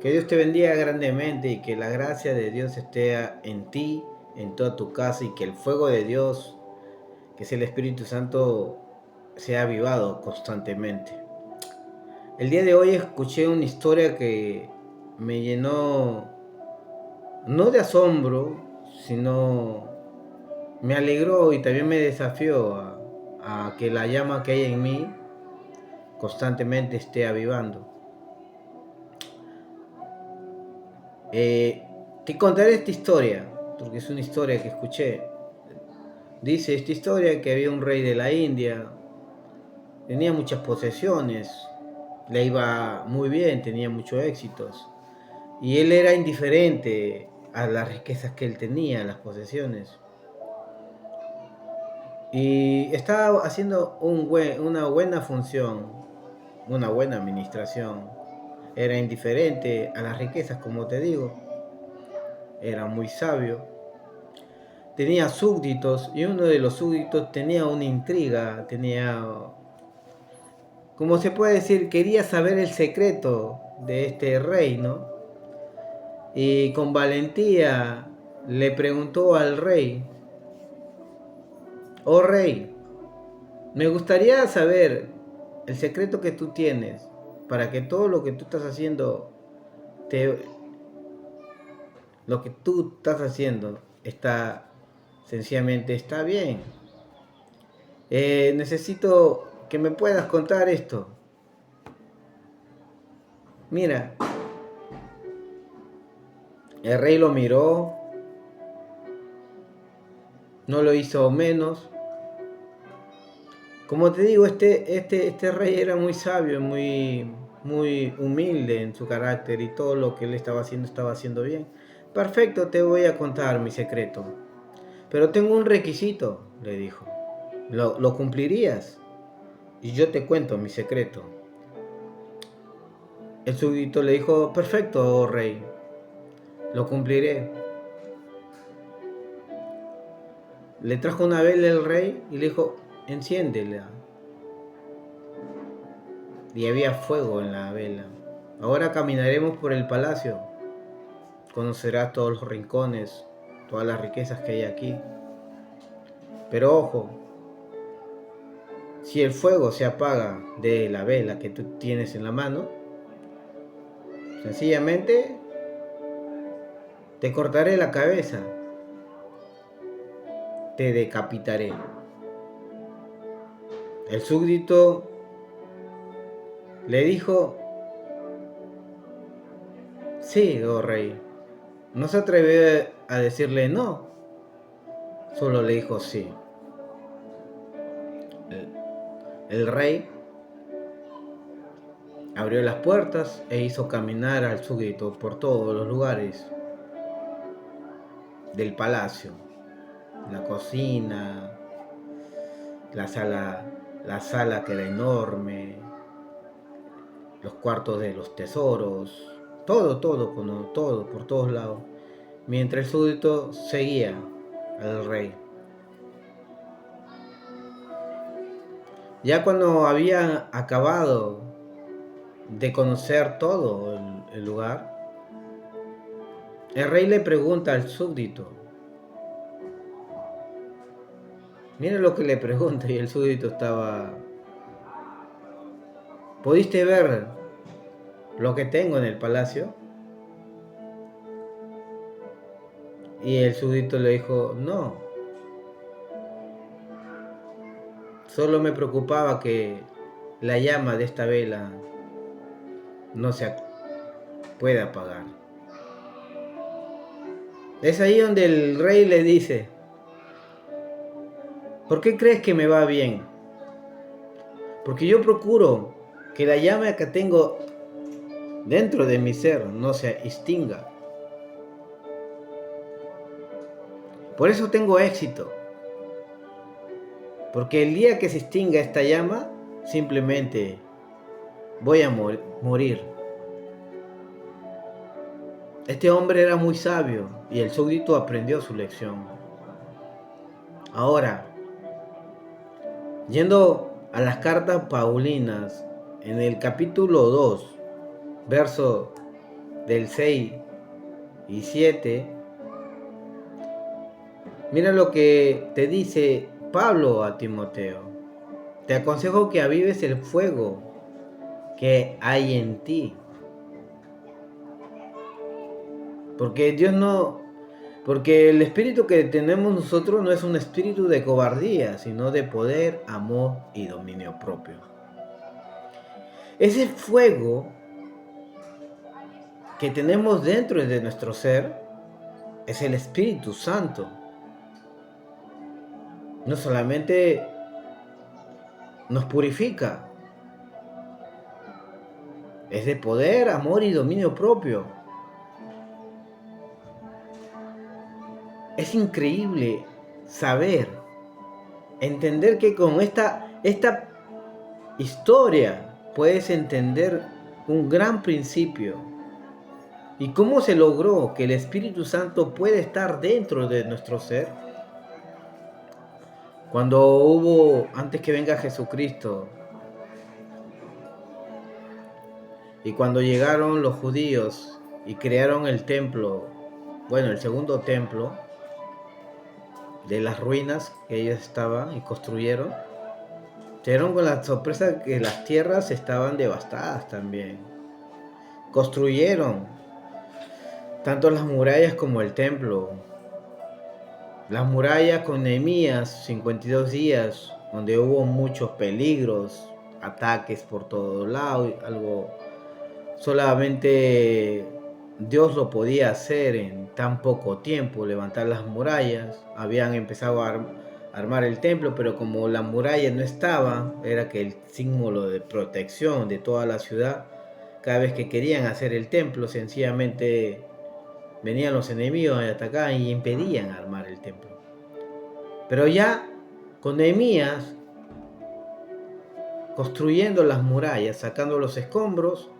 Que Dios te bendiga grandemente y que la gracia de Dios esté en ti, en toda tu casa y que el fuego de Dios, que es el Espíritu Santo, sea avivado constantemente. El día de hoy escuché una historia que me llenó no de asombro, sino me alegró y también me desafió a que la llama que hay en mí constantemente esté avivando. Te contaré esta historia, porque es una historia que escuché. Dice esta historia que había un rey de la India, tenía muchas posesiones, le iba muy bien, tenía muchos éxitos. Y él era indiferente a las riquezas que él tenía, las posesiones. Y estaba haciendo una buena función, una buena administración. Era indiferente a las riquezas, como te digo. Era muy sabio. Tenía súbditos y uno de los súbditos tenía una intriga, como se puede decir, quería saber el secreto de este rey, ¿no? Y con valentía le preguntó al rey: oh rey, me gustaría saber el secreto que tú tienes para que todo lo que tú estás haciendo, lo que tú estás haciendo sencillamente está bien. Necesito que me puedas contar esto. Mira, el rey lo miró, no lo hizo menos. Como te digo, este rey era muy sabio, muy humilde en su carácter y todo lo que él estaba haciendo bien. Perfecto, te voy a contar mi secreto. Pero tengo un requisito, le dijo. ¿Lo cumplirías? Y yo te cuento mi secreto. El súbdito le dijo: perfecto, oh rey, lo cumpliré. Le trajo una vela el rey y le dijo: enciéndela. Y había fuego en la vela. Ahora caminaremos por el palacio. Conocerás todos los rincones, todas las riquezas que hay aquí. Pero ojo, si el fuego se apaga de la vela que tú tienes en la mano, sencillamente te cortaré la cabeza, te decapitaré. El súbdito le dijo: sí, oh rey. No se atrevió a decirle no, solo le dijo sí. El rey abrió las puertas e hizo caminar al súbdito por todos los lugares del palacio. La cocina, la sala que era enorme, los cuartos de los tesoros, todo, por todos lados. Mientras el súbdito seguía al rey. Ya cuando había acabado de conocer todo el lugar, el rey le pregunta al súbdito. Mira lo que le pregunta, y el súbdito estaba: ¿pudiste ver lo que tengo en el palacio? Y el súbdito le dijo: no, solo me preocupaba que la llama de esta vela no se pueda apagar. Es ahí donde el rey le dice: ¿por qué crees que me va bien? Porque yo procuro que la llama que tengo dentro de mi ser no se extinga. Por eso tengo éxito. Porque el día que se extinga esta llama, simplemente voy a morir. Este hombre era muy sabio y el súbdito aprendió su lección. Ahora, yendo a las cartas paulinas, en el capítulo 2, verso del 6 y 7, mira lo que te dice Pablo a Timoteo. Te aconsejo que avives el fuego que hay en ti. Porque porque el espíritu que tenemos nosotros no es un espíritu de cobardía, sino de poder, amor y dominio propio. Ese fuego que tenemos dentro de nuestro ser es el Espíritu Santo. No solamente nos purifica, es de poder, amor y dominio propio. Es increíble saber, entender que con esta historia puedes entender un gran principio. ¿Y cómo se logró que el Espíritu Santo puede estar dentro de nuestro ser? Antes que venga Jesucristo, y cuando llegaron los judíos y crearon el templo, bueno, el segundo templo, de las ruinas que ellos estaban y construyeron, se dieron con la sorpresa que las tierras estaban devastadas también. Construyeron tanto las murallas como el templo. Las murallas con Nehemías, 52 días, donde hubo muchos peligros, ataques por todos lados, algo solamente Dios lo podía hacer en tan poco tiempo, levantar las murallas. Habían empezado a armar el templo, pero como la muralla no estaba, era que el símbolo de protección de toda la ciudad, cada vez que querían hacer el templo, sencillamente venían los enemigos y atacaban y impedían armar el templo. Pero ya con Nehemías construyendo las murallas, sacando los escombros,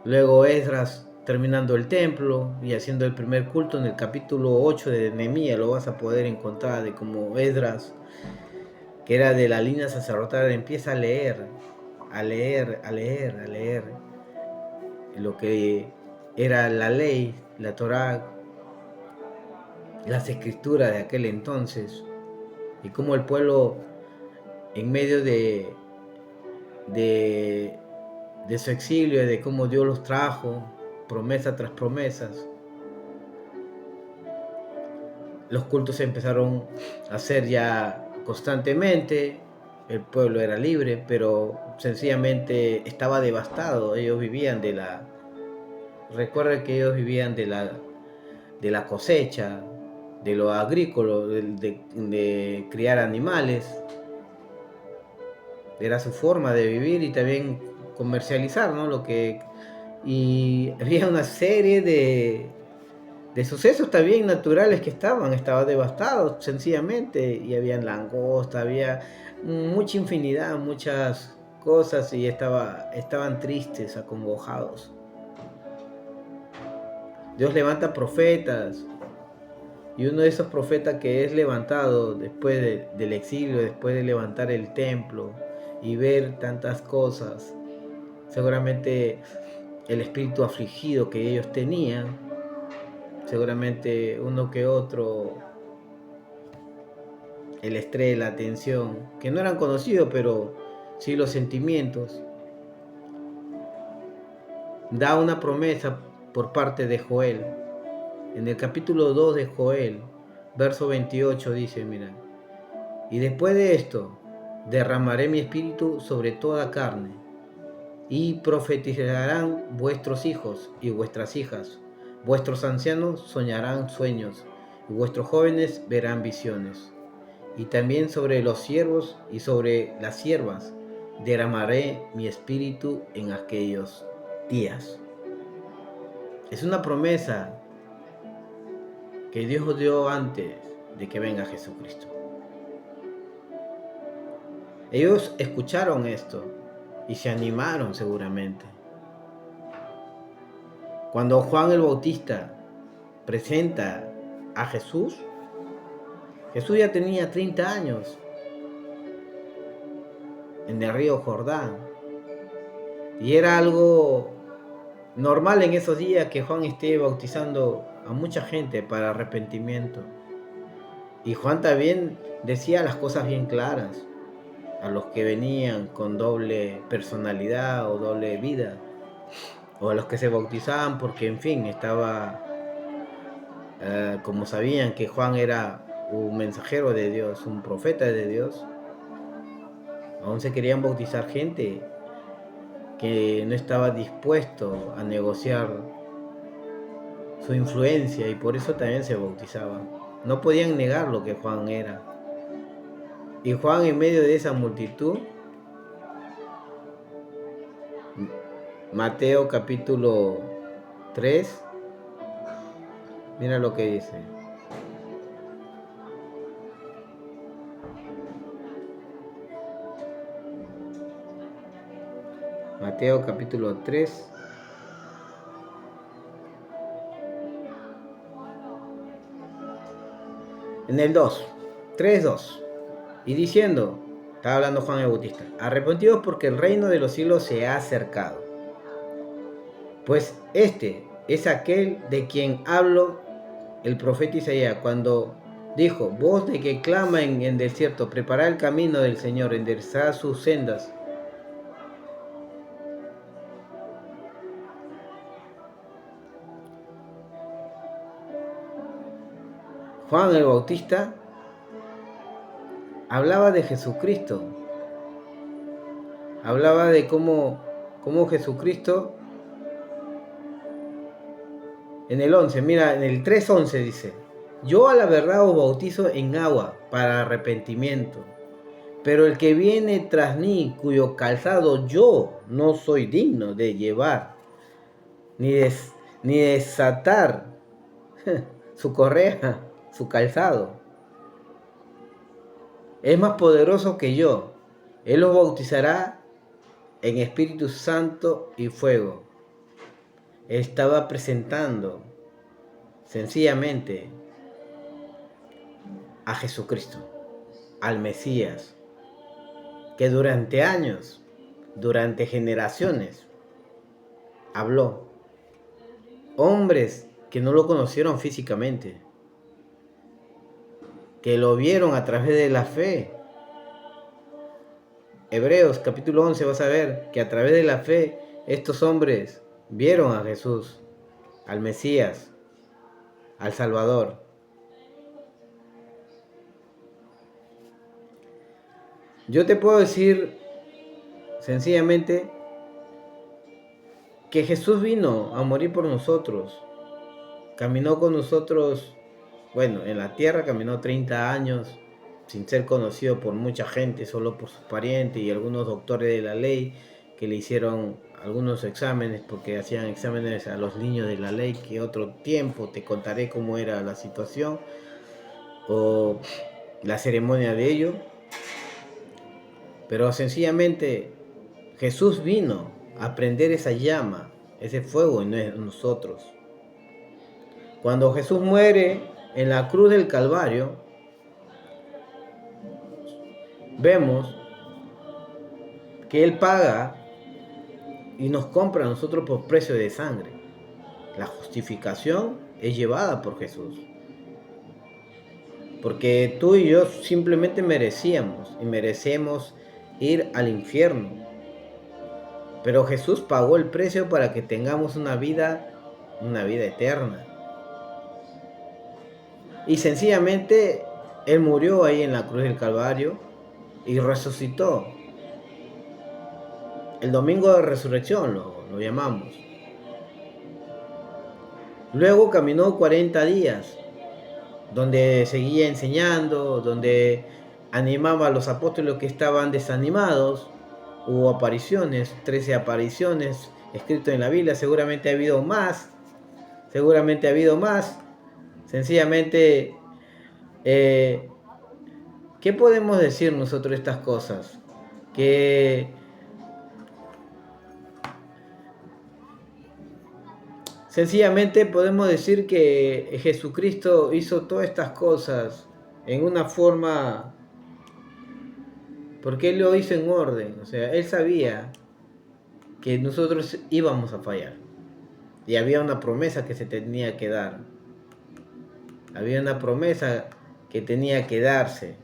luego Esdras terminando el templo y haciendo el primer culto, en el capítulo 8 de Nehemías lo vas a poder encontrar, de cómo Esdras, que era de la línea sacerdotal, empieza a leer lo que era la ley, la Torá, las escrituras de aquel entonces, y cómo el pueblo, en medio de su exilio, de cómo Dios los trajo, promesa tras promesas, los cultos se empezaron a hacer ya constantemente, el pueblo era libre, pero sencillamente estaba devastado. Ellos vivían recuerda que ellos vivían de la cosecha, de lo agrícola, de criar animales. Era su forma de vivir y también comercializar, ¿no? Y había una serie de sucesos también naturales que estaba devastado sencillamente, y había langosta, había mucha infinidad, muchas cosas, y estaban tristes, acongojados. Dios levanta profetas, y uno de esos profetas que es levantado después del exilio, después de levantar el templo y ver tantas cosas, seguramente el espíritu afligido que ellos tenían, seguramente uno que otro, el estrés, la tensión, que no eran conocidos, pero sí los sentimientos, da una promesa por parte de Joel. En el capítulo 2 de Joel, verso 28 dice, mira, y después de esto, derramaré mi espíritu sobre toda carne, y profetizarán vuestros hijos y vuestras hijas, vuestros ancianos soñarán sueños, y vuestros jóvenes verán visiones. Y también sobre los siervos y sobre las siervas derramaré mi espíritu en aquellos días. Es una promesa que Dios dio antes de que venga Jesucristo. Ellos escucharon esto y se animaron seguramente. Cuando Juan el Bautista presenta a Jesús, Jesús ya tenía 30 años en el río Jordán, y era algo normal en esos días que Juan esté bautizando a mucha gente para arrepentimiento. Y Juan también decía las cosas bien claras a los que venían con doble personalidad o doble vida, o a los que se bautizaban porque, en fin, estaba, como sabían que Juan era un mensajero de Dios, un profeta de Dios, aún se querían bautizar gente que no estaba dispuesto a negociar su influencia, y por eso también se bautizaban. No podían negar lo que Juan era. Y Juan, en medio de esa multitud, Mateo capítulo 3, mira lo que dice. Mateo capítulo 3. En el 2, 3:2. Y diciendo, estaba hablando Juan el Bautista, arrepentidos porque el reino de los cielos se ha acercado. Pues este es aquel de quien habló el profeta Isaías cuando dijo, voz de que clama en el desierto, preparad el camino del Señor, enderezad sus sendas. Juan el Bautista hablaba de Jesucristo, hablaba de cómo Jesucristo, en el 11, mira, en el 3:11 dice, yo a la verdad os bautizo en agua para arrepentimiento, pero el que viene tras mí, cuyo calzado yo no soy digno de llevar, ni desatar su correa, su calzado, es más poderoso que yo. Él los bautizará en Espíritu Santo y fuego. Estaba presentando sencillamente a Jesucristo, al Mesías, que durante años, durante generaciones, habló. Hombres que no lo conocieron físicamente, que lo vieron a través de la fe. Hebreos capítulo 11 vas a ver que a través de la fe estos hombres vieron a Jesús, al Mesías, al Salvador. Yo te puedo decir sencillamente que Jesús vino a morir por nosotros, caminó con nosotros, bueno, en la tierra caminó 30 años sin ser conocido por mucha gente, solo por sus parientes y algunos doctores de la ley que le hicieron algunos exámenes, porque hacían exámenes a los niños de la ley, que otro tiempo te contaré cómo era la situación o la ceremonia de ello. Pero sencillamente Jesús vino a prender esa llama, ese fuego en nosotros. Cuando Jesús muere en la cruz del Calvario, vemos que Él paga y nos compra a nosotros por precio de sangre. La justificación es llevada por Jesús. Porque tú y yo simplemente merecíamos y merecemos ir al infierno. Pero Jesús pagó el precio para que tengamos una vida eterna. Y sencillamente Él murió ahí en la cruz del Calvario y resucitó. El domingo de resurrección lo llamamos. Luego caminó 40 días, donde seguía enseñando, donde animaba a los apóstoles que estaban desanimados. Hubo apariciones, 13 apariciones escritas en la Biblia, seguramente ha habido más. Sencillamente, ¿qué podemos decir nosotros estas cosas? Que sencillamente podemos decir que Jesucristo hizo todas estas cosas en una forma, porque Él lo hizo en orden. O sea, Él sabía que nosotros íbamos a fallar. Y había una promesa que se tenía que dar. Había una promesa que tenía que darse.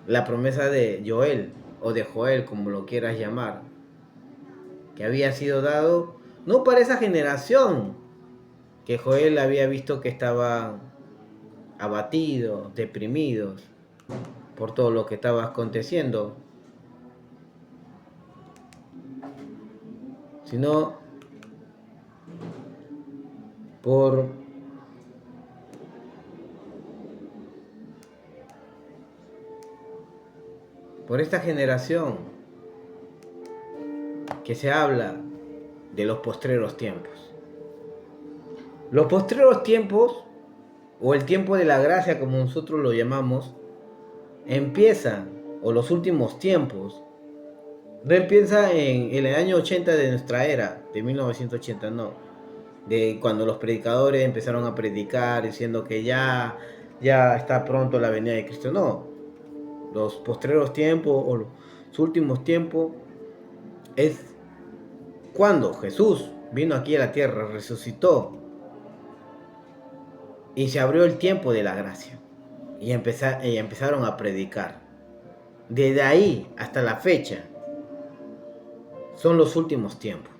La promesa de Joel, o de Joel, como lo quieras llamar, que había sido dado no para esa generación, que Joel había visto que estaban abatidos, deprimidos por todo lo que estaba aconteciendo, sino por esta generación que se habla de los postreros tiempos. Los postreros tiempos, o el tiempo de la gracia como nosotros lo llamamos, empiezan, o los últimos tiempos, no empieza en el año 80 de nuestra era, de 1980, no, de cuando los predicadores empezaron a predicar diciendo que ya está pronto la venida de Cristo. No, los postreros tiempos o los últimos tiempos es cuando Jesús vino aquí a la tierra, resucitó y se abrió el tiempo de la gracia y empezaron a predicar. Desde ahí hasta la fecha son los últimos tiempos,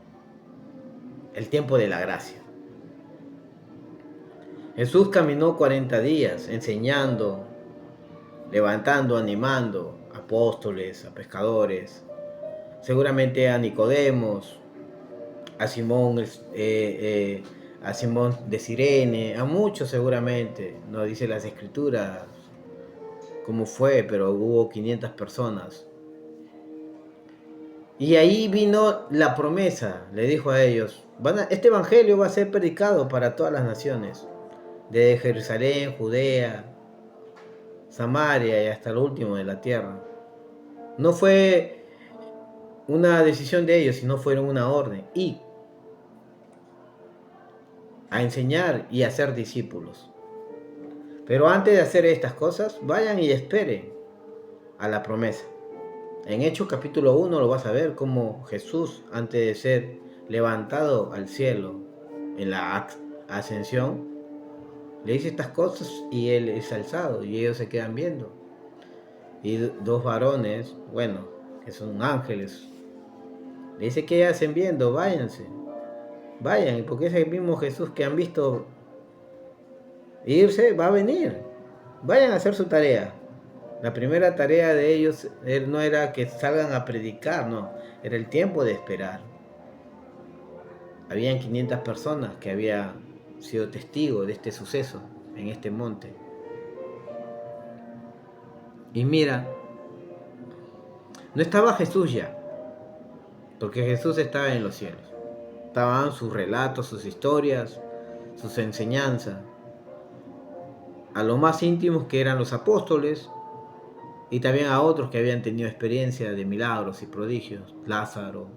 el tiempo de la gracia. Jesús caminó 40 días enseñando, levantando, animando a apóstoles, a pescadores, seguramente a Nicodemos, a Simón, a Simón de Cirene, a muchos seguramente, no dice las escrituras cómo fue, pero hubo 500 personas. Y ahí vino la promesa, le dijo a ellos, este evangelio va a ser predicado para todas las naciones, desde Jerusalén, Judea, Samaria y hasta lo último de la tierra. No fue una decisión de ellos, sino fueron una orden. Y a enseñar y a ser discípulos. Pero antes de hacer estas cosas, vayan y esperen a la promesa. En Hechos capítulo 1 lo vas a ver cómo Jesús, antes de ser levantado al cielo en la ascensión, le dice estas cosas y él es alzado y ellos se quedan viendo. Y dos varones, bueno, que son ángeles, le dice que hacen viendo, váyanse. Vayan, porque ese mismo Jesús que han visto irse va a venir. Vayan a hacer su tarea. La primera tarea de ellos no era que salgan a predicar, no, era el tiempo de esperar. Habían 500 personas que habían sido testigos de este suceso en este monte. Y mira, no estaba Jesús ya, porque Jesús estaba en los cielos. Estaban sus relatos, sus historias, sus enseñanzas, a los más íntimos que eran los apóstoles, y también a otros que habían tenido experiencia de milagros y prodigios, Lázaro,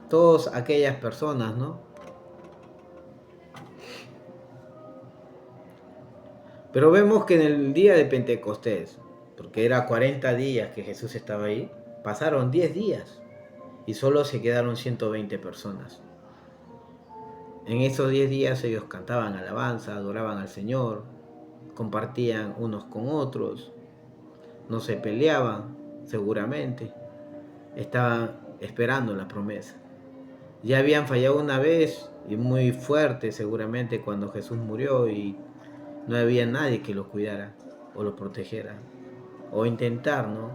todas aquellas personas, ¿no? Pero vemos que en el día de Pentecostés, porque era 40 días que Jesús estaba ahí, pasaron 10 días y solo se quedaron 120 personas. En esos 10 días ellos cantaban alabanza, adoraban al Señor, compartían unos con otros, no se peleaban, seguramente, estaban esperando la promesa. Ya habían fallado una vez y muy fuerte seguramente cuando Jesús murió y no había nadie que lo cuidara o lo protegiera o intentar, ¿no?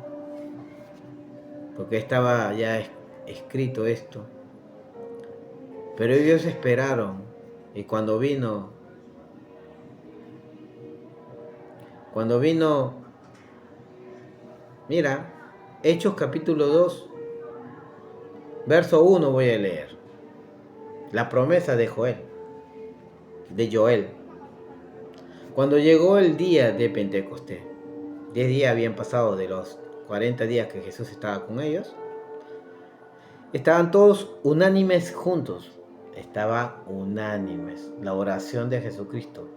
Porque estaba ya escrito esto. Pero ellos esperaron y cuando vino, mira, Hechos capítulo 2, verso 1 voy a leer. La promesa de Joel. Cuando llegó el día de Pentecostés, 10 días habían pasado de los 40 días que Jesús estaba con ellos, estaban todos unánimes juntos. Estaban unánimes. La oración de Jesucristo.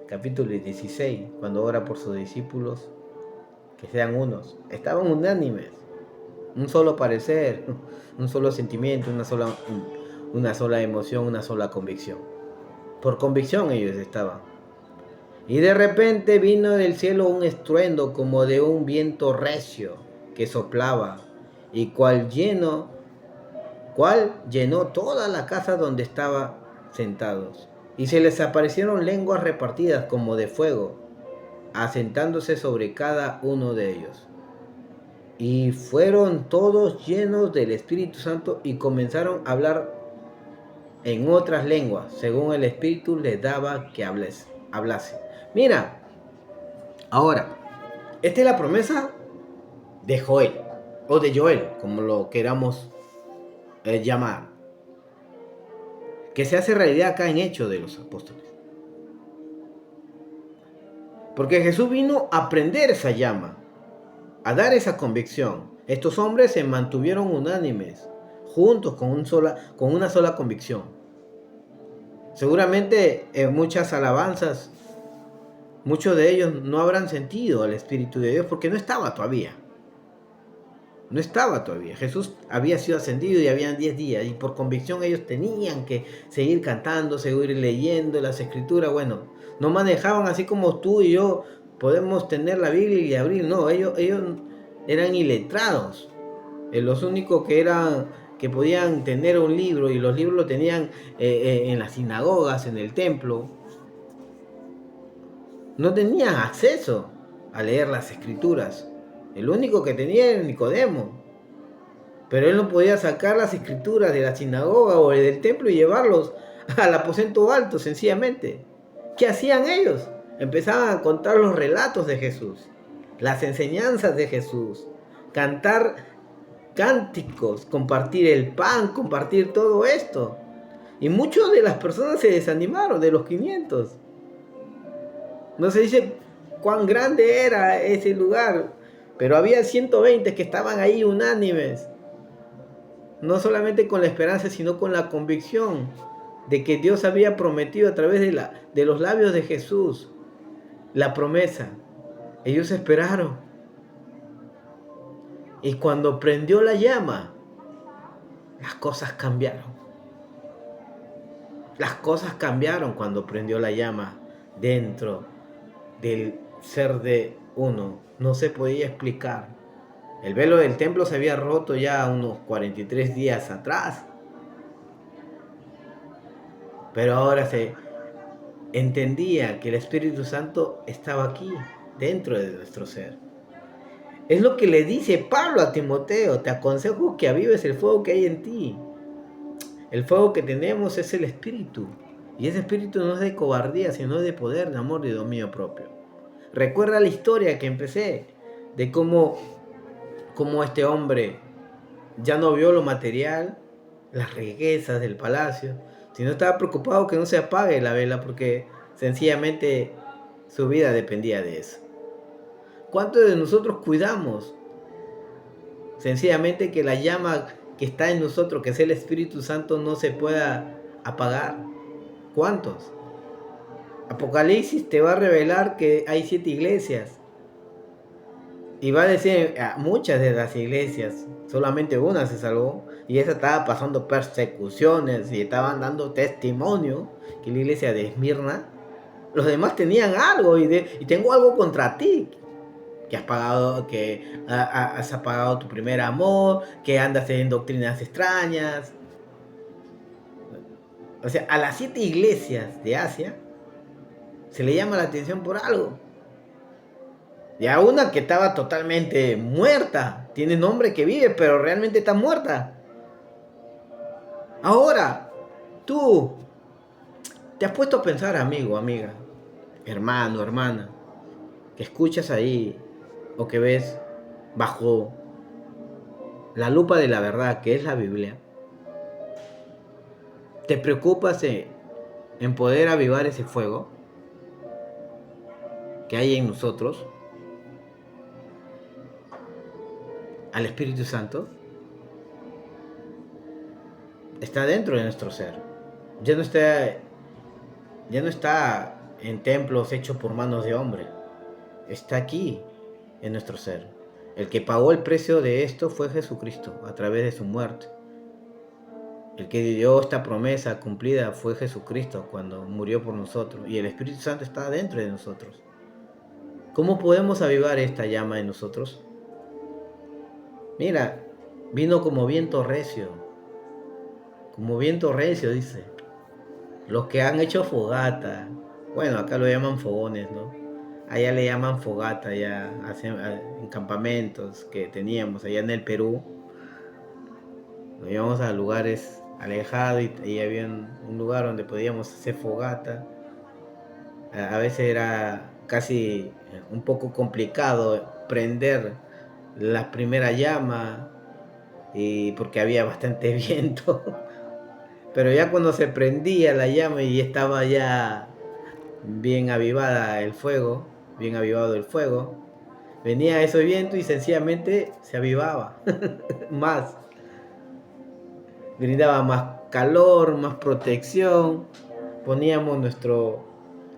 Capítulo 16, cuando ora por sus discípulos, que sean unos. Estaban unánimes. un solo parecer, un solo sentimiento, una sola emoción, una sola convicción. Por convicción ellos estaban. Y de repente vino del cielo un estruendo como de un viento recio que soplaba y cual llenó toda la casa donde estaban sentados. Y se les aparecieron lenguas repartidas como de fuego, asentándose sobre cada uno de ellos. Y fueron todos llenos del Espíritu Santo y comenzaron a hablar en otras lenguas, según el Espíritu les daba que hablase. Mira, ahora, esta es la promesa de Joel, o de Joel, como lo queramos llamar, que se hace realidad acá en Hechos de los Apóstoles. Porque Jesús vino a prender esa llama, a dar esa convicción. Estos hombres se mantuvieron unánimes, juntos con una sola convicción. Seguramente en muchas alabanzas, muchos de ellos no habrán sentido al Espíritu de Dios porque no estaba todavía. No estaba todavía. Jesús había sido ascendido y habían 10 días. Y por convicción ellos tenían que seguir cantando, seguir leyendo las escrituras. Bueno, no manejaban así como tú y yo podemos tener la Biblia y abrir. No, ellos eran iletrados. Los únicos que podían tener un libro, y los libros lo tenían en las sinagogas, en el templo, no tenían acceso a leer las escrituras. El único que tenía era Nicodemo. Pero él no podía sacar las escrituras de la sinagoga o del templo y llevarlos al aposento alto, sencillamente. ¿Qué hacían ellos? Empezaban a contar los relatos de Jesús, las enseñanzas de Jesús, cantar cánticos, compartir el pan, compartir todo esto. Y muchas de las personas se desanimaron, de los 500. No se dice cuán grande era ese lugar, pero había 120 que estaban ahí unánimes. No solamente con la esperanza, sino con la convicción de que Dios había prometido a través de los labios de Jesús la promesa. Ellos esperaron. Y cuando prendió la llama, las cosas cambiaron. Las cosas cambiaron cuando prendió la llama dentro del ser de uno. No se podía explicar. El velo del templo se había roto ya unos 43 días atrás. Pero ahora se entendía que el Espíritu Santo estaba aquí, dentro de nuestro ser. Es lo que le dice Pablo a Timoteo: te aconsejo que avives el fuego que hay en ti. El fuego que tenemos es el Espíritu. Y ese Espíritu no es de cobardía, sino de poder, de amor y de dominio propio. Recuerda la historia que empecé, de cómo este hombre ya no vio lo material, las riquezas del palacio, sino estaba preocupado que no se apague la vela, porque sencillamente su vida dependía de eso. ¿Cuántos de nosotros cuidamos sencillamente que la llama que está en nosotros, que es el Espíritu Santo, no se pueda apagar? ¿Cuántos? Apocalipsis te va a revelar que hay 7 iglesias. Y va a decir, muchas de las iglesias, solamente una se salvó. Y esa estaba pasando persecuciones y estaban dando testimonio, que la iglesia de Esmirna. Los demás tenían algo y tengo algo contra ti. Que has pagado, que has apagado tu primer amor, que andas en doctrinas extrañas. O sea, a las 7 iglesias de Asia se le llama la atención por algo. Y a una que estaba totalmente muerta. Tiene nombre que vive, pero realmente está muerta. Ahora, tú te has puesto a pensar, amigo, amiga, hermano, hermana, que escuchas ahí o que ves bajo la lupa de la verdad, que es la Biblia. ¿Te preocupas en poder avivar ese fuego que hay en nosotros? Al Espíritu Santo está dentro de nuestro ser. Ya no está en templos hechos por manos de hombre. Está aquí en nuestro ser. El que pagó el precio de esto fue Jesucristo a través de su muerte. El que dio esta promesa cumplida fue Jesucristo cuando murió por nosotros. Y el Espíritu Santo está dentro de nosotros. ¿Cómo podemos avivar esta llama en nosotros? Mira, vino como viento recio. Como viento recio, dice. Los que han hecho fogata. Bueno, acá lo llaman fogones, ¿no? Allá le llaman fogata, ya en campamentos que teníamos allá en el Perú. Nos íbamos a lugares alejados y había un lugar donde podíamos hacer fogata. A veces era casi un poco complicado prender la primera llama y porque había bastante viento. Pero ya cuando se prendía la llama y estaba ya bien avivada el fuego, bien avivado el fuego, venía ese viento y sencillamente se avivaba más, brindaba más calor, más protección, poníamos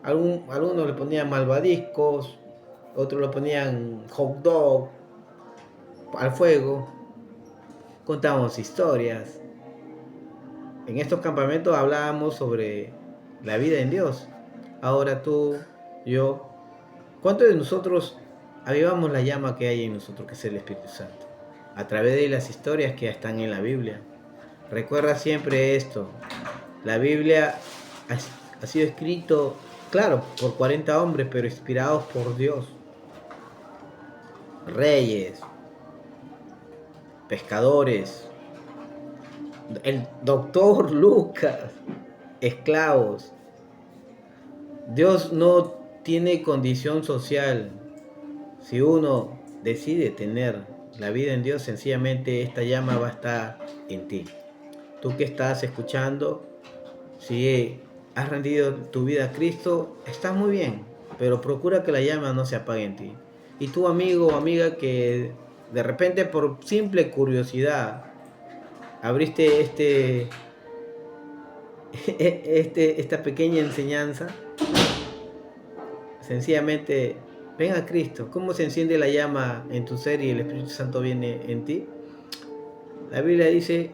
algunos le ponían malvadiscos, otros le ponían hot dog al fuego, contábamos historias. En estos campamentos hablábamos sobre la vida en Dios. Ahora tú, yo, ¿cuántos de nosotros avivamos la llama que hay en nosotros, que es el Espíritu Santo? A través de las historias que están en la Biblia. Recuerda siempre esto. La Biblia ha sido escrito, claro, por 40 hombres, pero inspirados por Dios. Reyes, pescadores, el doctor Lucas, esclavos. Dios no tiene condición social. Si uno decide tener la vida en Dios, sencillamente esta llama va a estar en ti. Tú que estás escuchando, si has rendido tu vida a Cristo, estás muy bien, pero procura que la llama no se apague en ti. Y tú, amigo o amiga, que de repente por simple curiosidad abriste esta pequeña enseñanza, sencillamente ven a Cristo. ¿Cómo se enciende la llama en tu ser y el Espíritu Santo viene en ti? La Biblia dice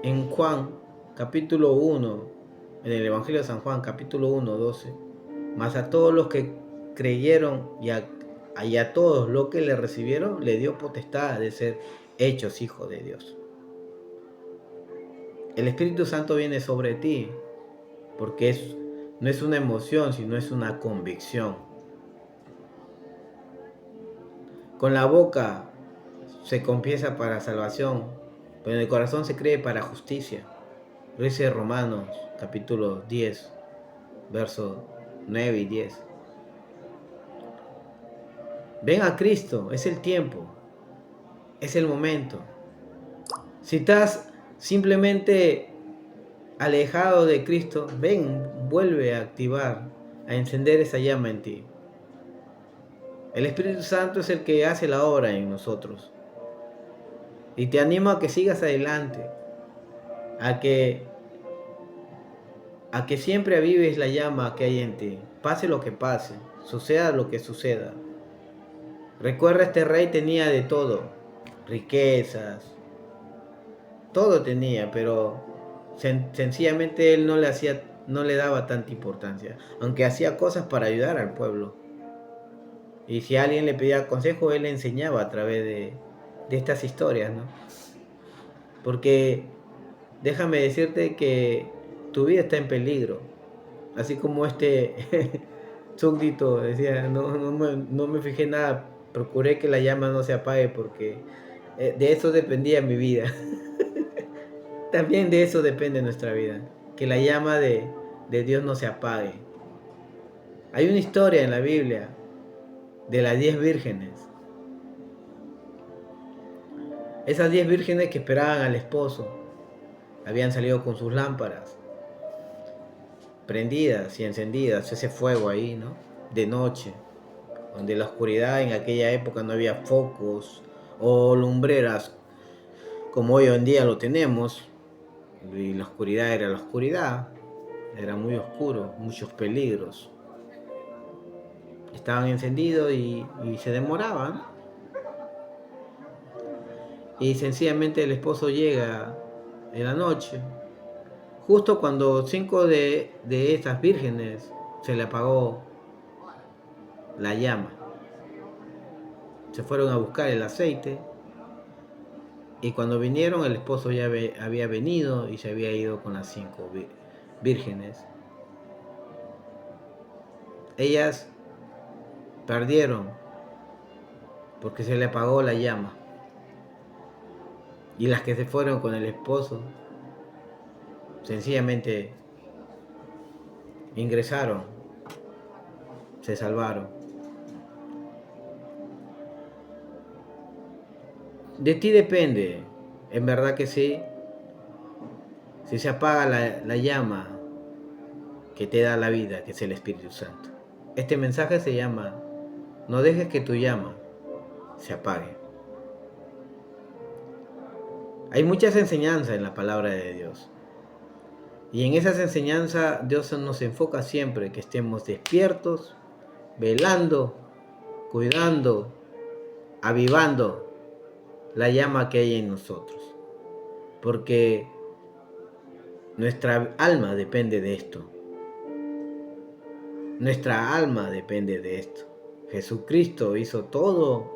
en Juan, capítulo 1, en el Evangelio de San Juan, capítulo 1, 12, mas a todos los que creyeron y a todos los que le recibieron, le dio potestad de ser hechos hijos de Dios. El Espíritu Santo viene sobre ti porque no es una emoción, sino es una convicción. Con la boca se confiesa para salvación, pero en el corazón se cree para justicia. Lo dice Romanos capítulo 10, versos 9 y 10. Ven a Cristo, es el tiempo, es el momento. Si estás simplemente alejado de Cristo, ven, vuelve a activar, a encender esa llama en ti. El Espíritu Santo es el que hace la obra en nosotros. Y te animo a que sigas adelante, a que siempre avives la llama que hay en ti, pase lo que pase, suceda lo que suceda. Recuerda, este rey tenía de todo, riquezas, todo tenía, pero sencillamente él no le daba tanta importancia, aunque hacía cosas para ayudar al pueblo. Y si alguien le pedía consejo, él le enseñaba a través de estas historias, ¿no? Porque déjame decirte que tu vida está en peligro. Así como este súbdito decía, no me fijé nada, procuré que la llama no se apague porque de eso dependía mi vida. También de eso depende nuestra vida, que la llama de Dios no se apague. Hay una historia en la Biblia de las 10 vírgenes. Esas 10 vírgenes que esperaban al esposo habían salido con sus lámparas prendidas y encendidas, ese fuego ahí, ¿no? De noche, donde la oscuridad en aquella época no había focos o lumbreras como hoy en día lo tenemos, y la oscuridad era la oscuridad, era muy oscuro, muchos peligros. Estaban encendidos y se demoraban. y sencillamente el esposo llega en la noche, justo cuando 5 de estas vírgenes se le apagó la llama. Se fueron a buscar el aceite y cuando vinieron el esposo ya había venido y se había ido con las 5 vírgenes. Ellas perdieron porque se le apagó la llama. Y las que se fueron con el esposo sencillamente ingresaron, se salvaron. De ti depende, en verdad que sí, si se apaga la llama que te da la vida, que es el Espíritu Santo. Este mensaje se llama: no dejes que tu llama se apague. Hay muchas enseñanzas en la palabra de Dios. Y en esas enseñanzas Dios nos enfoca siempre que estemos despiertos, velando, cuidando, avivando la llama que hay en nosotros. Porque nuestra alma depende de esto. Nuestra alma depende de esto. Jesucristo hizo todo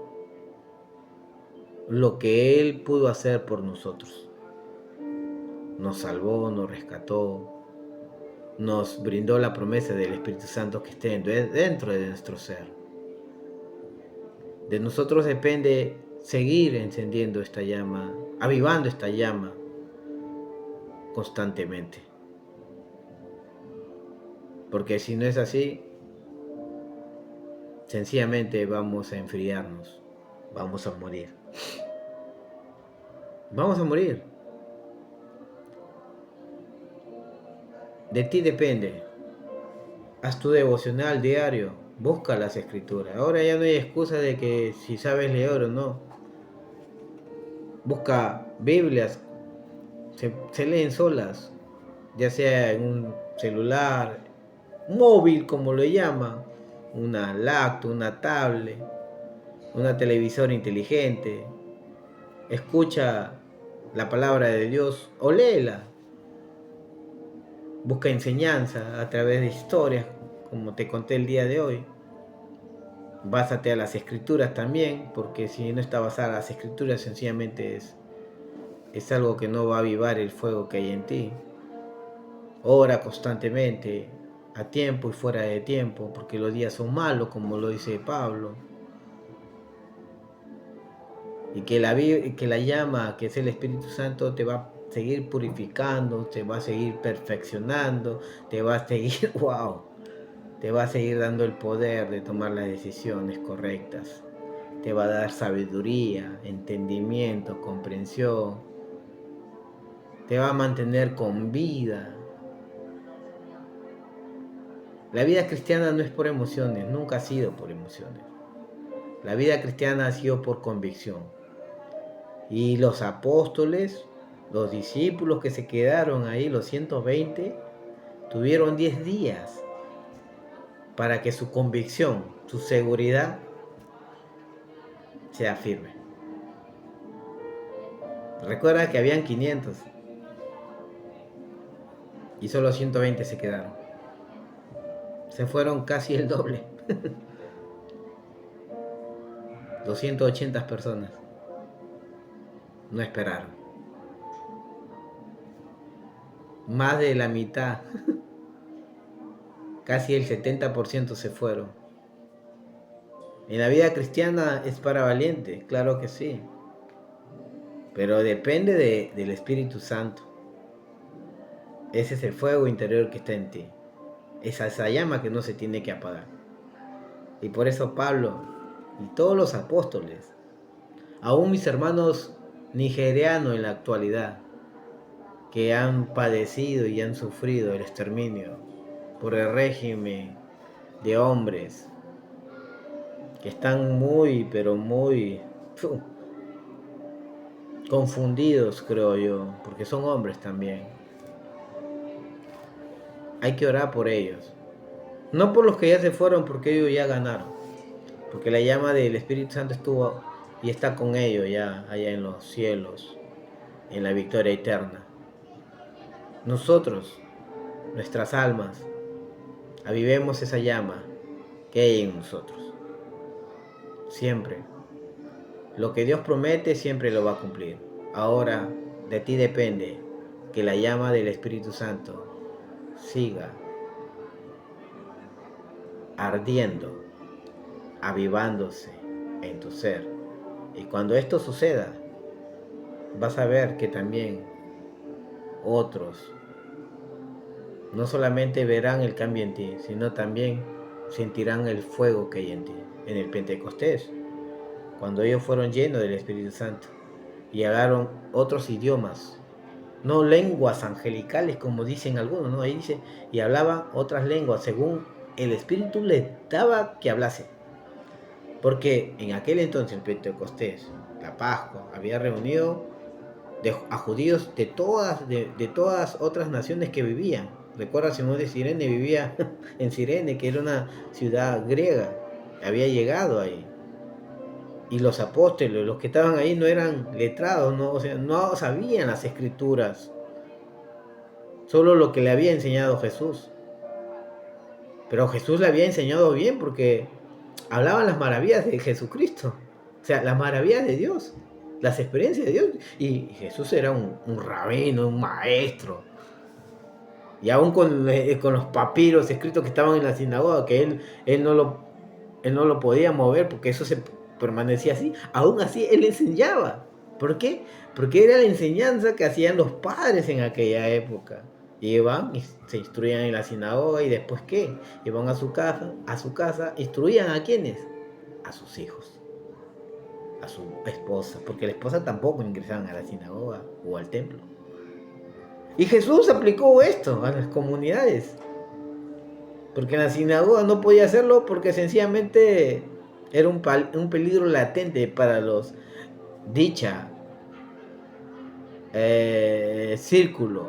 lo que Él pudo hacer por nosotros. Nos salvó, nos rescató, nos brindó la promesa del Espíritu Santo que esté dentro de nuestro ser. De nosotros depende seguir encendiendo esta llama, avivando esta llama constantemente. Porque si no es así, sencillamente vamos a enfriarnos, vamos a morir. Vamos a morir. De ti depende. Haz tu devocional diario, busca las escrituras. Ahora ya no hay excusa de que si sabes leer o no. Busca Biblias, se leen solas, ya sea en un celular, móvil como lo llaman, una laptop, una tablet, una televisor inteligente. Escucha la palabra de Dios o léela. Busca enseñanza a través de historias, como te conté el día de hoy. Básate a las escrituras también, porque si no está basada en las escrituras, sencillamente es algo que no va a avivar el fuego que hay en ti. Ora constantemente, a tiempo y fuera de tiempo, porque los días son malos, como lo dice Pablo. Y que la llama, que es el Espíritu Santo, te va a seguir purificando, te va a seguir perfeccionando, te va a seguir, wow, te va a seguir dando el poder de tomar las decisiones correctas. Te va a dar sabiduría, entendimiento, comprensión. Te va a mantener con vida. La vida cristiana no es por emociones, nunca ha sido por emociones. La vida cristiana ha sido por convicción. Y los apóstoles, los discípulos que se quedaron ahí, los 120, tuvieron 10 días para que su convicción, su seguridad, sea firme. Recuerda que habían 500 y solo 120 se quedaron. Se fueron casi el doble. 280 personas no esperaron. Más de la mitad, casi el 70% se fueron. En la vida cristiana es para valientes, claro que sí. Pero depende del Espíritu Santo. Ese es el fuego interior que está en ti. Esa llama que no se tiene que apagar. Y por eso Pablo y todos los apóstoles, aún mis hermanos nigerianos en la actualidad, que han padecido y han sufrido el exterminio por el régimen de hombres, que están muy, pero muy confundidos, creo yo, porque son hombres también. Hay que orar por ellos. No por los que ya se fueron, porque ellos ya ganaron. Porque la llama del Espíritu Santo estuvo y está con ellos ya allá en los cielos, en la victoria eterna. Nosotros, nuestras almas, avivemos esa llama que hay en nosotros. Siempre. Lo que Dios promete siempre lo va a cumplir. Ahora de ti depende que la llama del Espíritu Santo siga ardiendo, avivándose en tu ser. Y cuando esto suceda, vas a ver que también otros no solamente verán el cambio en ti, sino también sentirán el fuego que hay en ti. En el Pentecostés, cuando ellos fueron llenos del Espíritu Santo y hablaron otros idiomas, no lenguas angelicales como dicen algunos, ¿no? Ahí dice, y hablaban otras lenguas según el Espíritu les daba que hablase. Porque en aquel entonces el Pentecostés, la Pascua, había reunido a judíos de todas otras naciones que vivían. Recuerda, Simón de Cirene vivía en Cirene, que era una ciudad griega, había llegado ahí. Y los apóstoles, los que estaban ahí, no eran letrados, ¿no? O sea, no sabían las escrituras, solo lo que le había enseñado Jesús. Pero Jesús le había enseñado bien porque hablaban las maravillas de Jesucristo, o sea, las maravillas de Dios, las experiencias de Dios. Y Jesús era un rabino, un maestro. Y aún con los papiros escritos que estaban en la sinagoga, que él no lo podía mover porque eso se permanecía así, aún así él enseñaba. ¿Por qué? Porque era la enseñanza que hacían los padres en aquella época. Iban y se instruían en la sinagoga y después ¿qué? Iban a su casa, instruían ¿a quiénes? A sus hijos, a su esposa, porque la esposa tampoco ingresaban a la sinagoga o al templo. Y Jesús aplicó esto a las comunidades, porque en la sinagoga no podía hacerlo porque sencillamente era un peligro latente para los dicha círculo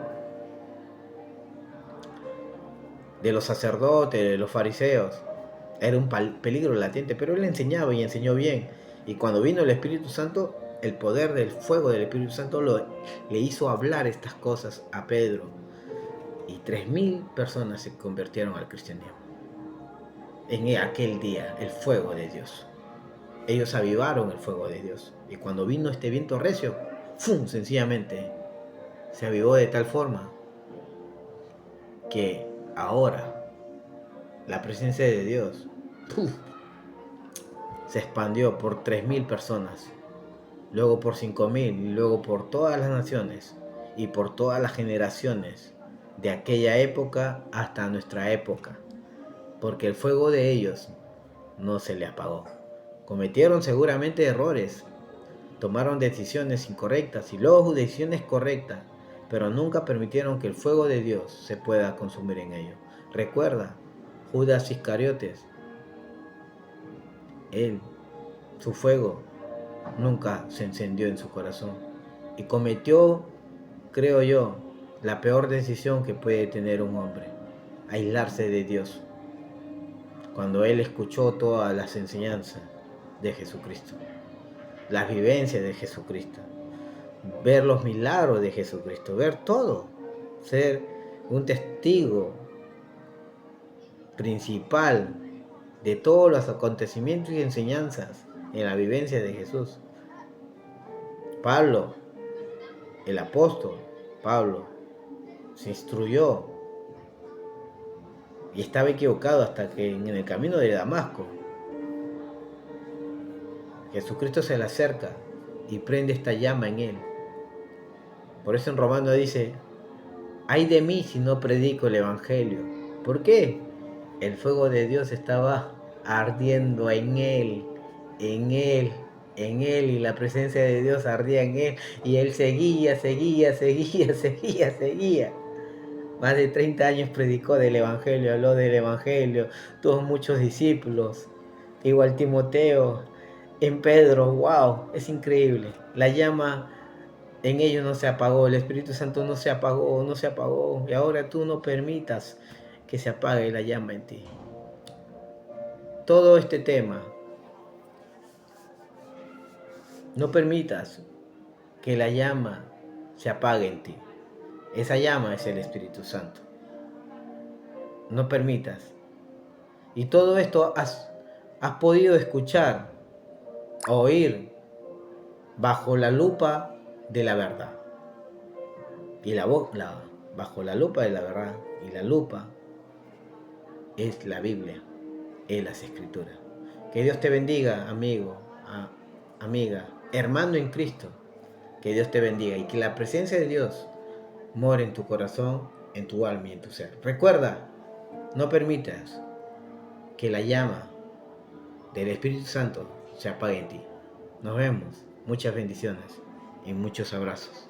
de los sacerdotes, de los fariseos. Era un peligro latente, pero él enseñaba y enseñó bien. Y cuando vino el Espíritu Santo, el poder del fuego del Espíritu Santo le hizo hablar estas cosas a Pedro. Y 3000 personas se convirtieron al cristianismo. En aquel día, el fuego de Dios. Ellos avivaron el fuego de Dios. Y cuando vino este viento recio, ¡fum! Sencillamente se avivó de tal forma que ahora la presencia de Dios ¡puf! Se expandió por 3000 personas, luego por 5000 y luego por todas las naciones y por todas las generaciones de aquella época hasta nuestra época, porque el fuego de ellos no se le apagó. Cometieron seguramente errores, tomaron decisiones incorrectas y luego decisiones correctas, pero nunca permitieron que el fuego de Dios se pueda consumir en ellos. Recuerda, Judas Iscariotes, su fuego nunca se encendió en su corazón y cometió, creo yo, la peor decisión que puede tener un hombre: aislarse de Dios, cuando él escuchó todas las enseñanzas de Jesucristo, las vivencias de Jesucristo, ver los milagros de Jesucristo, ver todo, ser un testigo principal de todos los acontecimientos y enseñanzas en la vivencia de Jesús. Pablo, el apóstol Pablo, se instruyó y estaba equivocado hasta que en el camino de Damasco Jesucristo se le acerca y prende esta llama en él. Por eso en Romanos dice: ay de mí si no predico el evangelio. ¿Por qué? El fuego de Dios estaba ardiendo en él, en él, en él, y la presencia de Dios ardía en él, y él seguía. Más de 30 años predicó del evangelio, habló del evangelio, tuvo muchos discípulos, igual Timoteo, en Pedro. Wow, es increíble. La llama en ellos no se apagó, el Espíritu Santo no se apagó, y ahora tú no permitas que se apague la llama en ti. Todo este tema No permitas que la llama se apague en ti. Esa llama es el Espíritu Santo. No permitas. Y todo esto has podido escuchar, oír, bajo la lupa de la verdad. Y bajo la lupa de la verdad, y la lupa es la Biblia, es las Escrituras. Que Dios te bendiga, amigo, amiga, hermano en Cristo. Que Dios te bendiga y que la presencia de Dios more en tu corazón, en tu alma y en tu ser. Recuerda, no permitas que la llama del Espíritu Santo se apague en ti. Nos vemos. Muchas bendiciones y muchos abrazos.